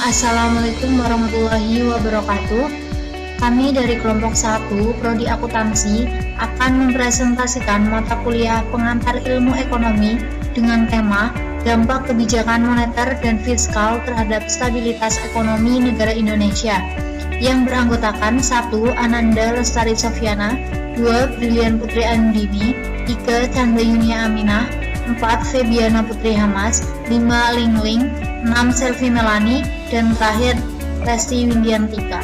Assalamualaikum warahmatullahi wabarakatuh. Kami dari kelompok 1 Prodi Akuntansi akan mempresentasikan mata kuliah pengantar ilmu ekonomi dengan tema dampak kebijakan moneter dan fiskal terhadap stabilitas ekonomi negara Indonesia, yang beranggotakan 1. Ananda Lestari Sofyana, 2. Brilian Putri Andini, 3. Chandra Yunia Aminah, 4. Febiana Putri Hamas, 5. Lingling, 6. Selvi Melani, dan terakhir Resti Windiantika.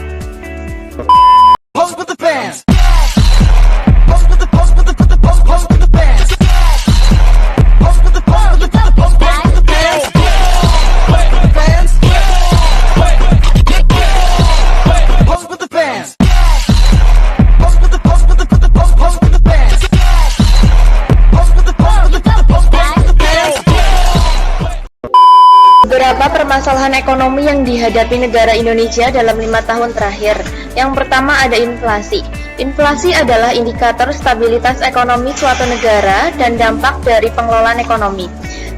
Beberapa permasalahan ekonomi yang dihadapi negara Indonesia dalam 5 tahun terakhir. Yang pertama ada inflasi. Inflasi adalah indikator stabilitas ekonomi suatu negara dan dampak dari pengelolaan ekonomi.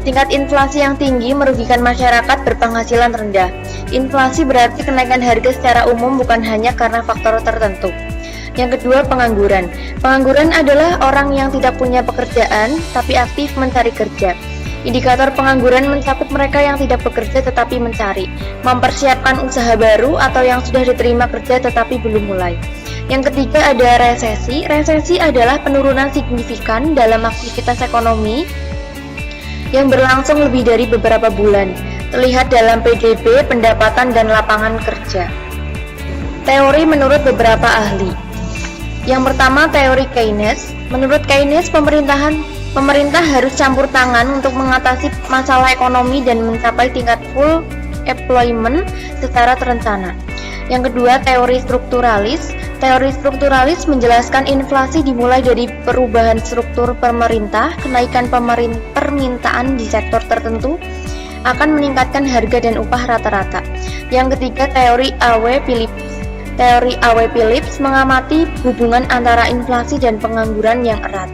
Tingkat inflasi yang tinggi merugikan masyarakat berpenghasilan rendah. Inflasi berarti kenaikan harga secara umum bukan hanya karena faktor tertentu. Yang kedua, pengangguran. Pengangguran adalah orang yang tidak punya pekerjaan tapi aktif mencari kerja. Indikator pengangguran mencakup mereka yang tidak bekerja tetapi mencari, mempersiapkan usaha baru atau yang sudah diterima kerja tetapi belum mulai. Yang ketiga ada resesi. Resesi adalah penurunan signifikan dalam aktivitas ekonomi yang berlangsung lebih dari beberapa bulan, terlihat dalam PDB, pendapatan, dan lapangan kerja. Teori menurut beberapa ahli. Yang pertama, teori Keynes. Menurut Keynes, pemerintah harus campur tangan untuk mengatasi masalah ekonomi dan mencapai tingkat full employment secara terencana. Yang kedua, teori strukturalis. Teori strukturalis menjelaskan inflasi dimulai dari perubahan struktur pemerintah, kenaikan permintaan di sektor tertentu akan meningkatkan harga dan upah rata-rata. Yang ketiga, teori A.W. Phillips. Teori A.W. Phillips mengamati hubungan antara inflasi dan pengangguran yang erat.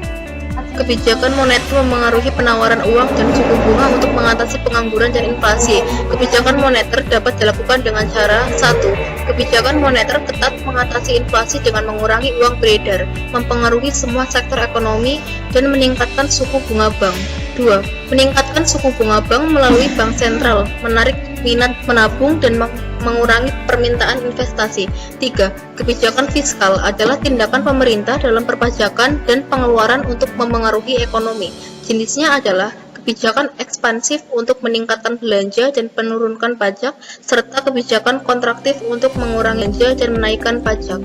Kebijakan moneter memengaruhi penawaran uang dan suku bunga untuk mengatasi pengangguran dan inflasi. Kebijakan moneter dapat dilakukan dengan cara 1. Kebijakan moneter ketat mengatasi inflasi dengan mengurangi uang beredar, mempengaruhi semua sektor ekonomi, dan meningkatkan suku bunga bank. 2. Meningkatkan suku bunga bank melalui bank sentral, menarik minat menabung dan mengurangi permintaan investasi. 3. Kebijakan fiskal adalah tindakan pemerintah dalam perpajakan dan pengeluaran untuk memengaruhi ekonomi. Jenisnya adalah kebijakan ekspansif untuk meningkatkan belanja dan menurunkan pajak, serta kebijakan kontraktif untuk mengurangi belanja dan menaikkan pajak.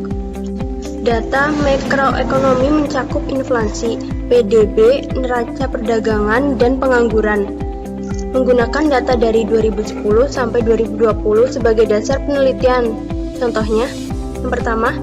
Data makroekonomi mencakup inflasi, PDB, neraca perdagangan, dan pengangguran. Menggunakan data dari 2010 sampai 2020 sebagai dasar penelitian. Contohnya, yang pertama,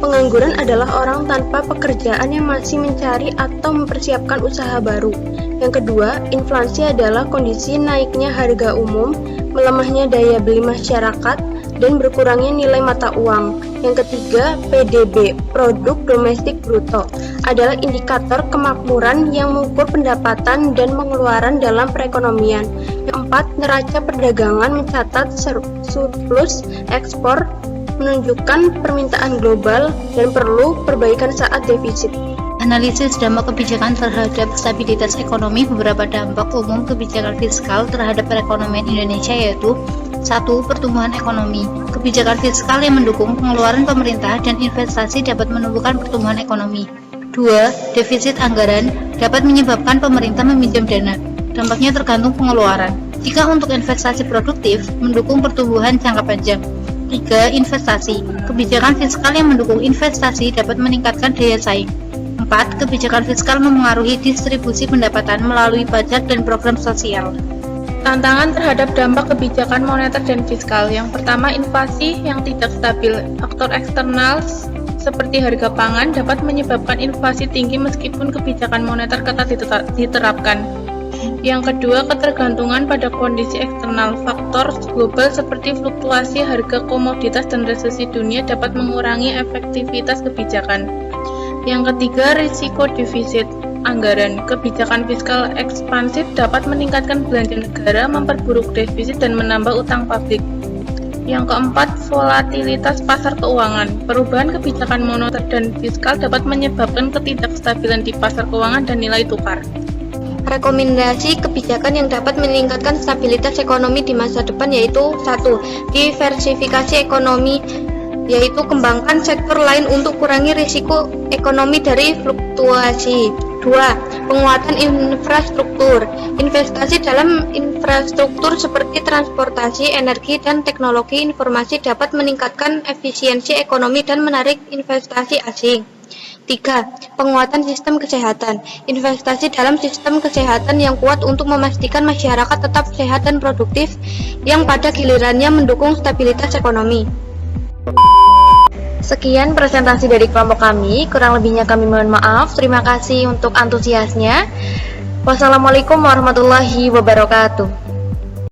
pengangguran adalah orang tanpa pekerjaan yang masih mencari atau mempersiapkan usaha baru. Yang kedua, inflasi adalah kondisi naiknya harga umum, melemahnya daya beli masyarakat, dan berkurangnya nilai mata uang. Yang ketiga, PDB, Produk Domestik Bruto, adalah indikator kemakmuran yang mengukur pendapatan dan pengeluaran dalam perekonomian. Yang keempat, neraca perdagangan mencatat surplus ekspor, menunjukkan permintaan global dan perlu perbaikan saat defisit. Analisis dampak kebijakan terhadap stabilitas ekonomi. Beberapa dampak umum kebijakan fiskal terhadap perekonomian Indonesia yaitu 1. Pertumbuhan ekonomi. Kebijakan fiskal yang mendukung pengeluaran pemerintah dan investasi dapat menumbuhkan pertumbuhan ekonomi. 2. Defisit anggaran dapat menyebabkan pemerintah meminjam dana. Dampaknya tergantung pengeluaran. Jika untuk investasi produktif, mendukung pertumbuhan jangka panjang. 3. Investasi. Kebijakan fiskal yang mendukung investasi dapat meningkatkan daya saing. 4. Kebijakan fiskal memengaruhi distribusi pendapatan melalui pajak dan program sosial. Tantangan terhadap dampak kebijakan moneter dan fiskal. Yang pertama, inflasi yang tidak stabil. Faktor eksternal seperti harga pangan dapat menyebabkan inflasi tinggi meskipun kebijakan moneter ketat diterapkan. Yang kedua, ketergantungan pada kondisi eksternal. Faktor global seperti fluktuasi harga komoditas dan resesi dunia dapat mengurangi efektivitas kebijakan. Yang ketiga, risiko defisit anggaran. Kebijakan fiskal ekspansif dapat meningkatkan belanja negara, memperburuk defisit, dan menambah utang publik. Yang keempat, volatilitas pasar keuangan. Perubahan kebijakan moneter dan fiskal dapat menyebabkan ketidakstabilan di pasar keuangan dan nilai tukar. Rekomendasi kebijakan yang dapat meningkatkan stabilitas ekonomi di masa depan yaitu 1. Diversifikasi ekonomi, yaitu kembangkan sektor lain untuk kurangi risiko ekonomi dari fluktuasi. 2. Penguatan infrastruktur. Investasi dalam infrastruktur seperti transportasi, energi, dan teknologi informasi dapat meningkatkan efisiensi ekonomi dan menarik investasi asing. 3. Penguatan sistem kesehatan. Investasi dalam sistem kesehatan yang kuat untuk memastikan masyarakat tetap sehat dan produktif, yang pada gilirannya mendukung stabilitas ekonomi. Sekian presentasi dari kelompok kami, kurang lebihnya kami mohon maaf. Terima kasih untuk antusiasnya. Wassalamualaikum warahmatullahi wabarakatuh.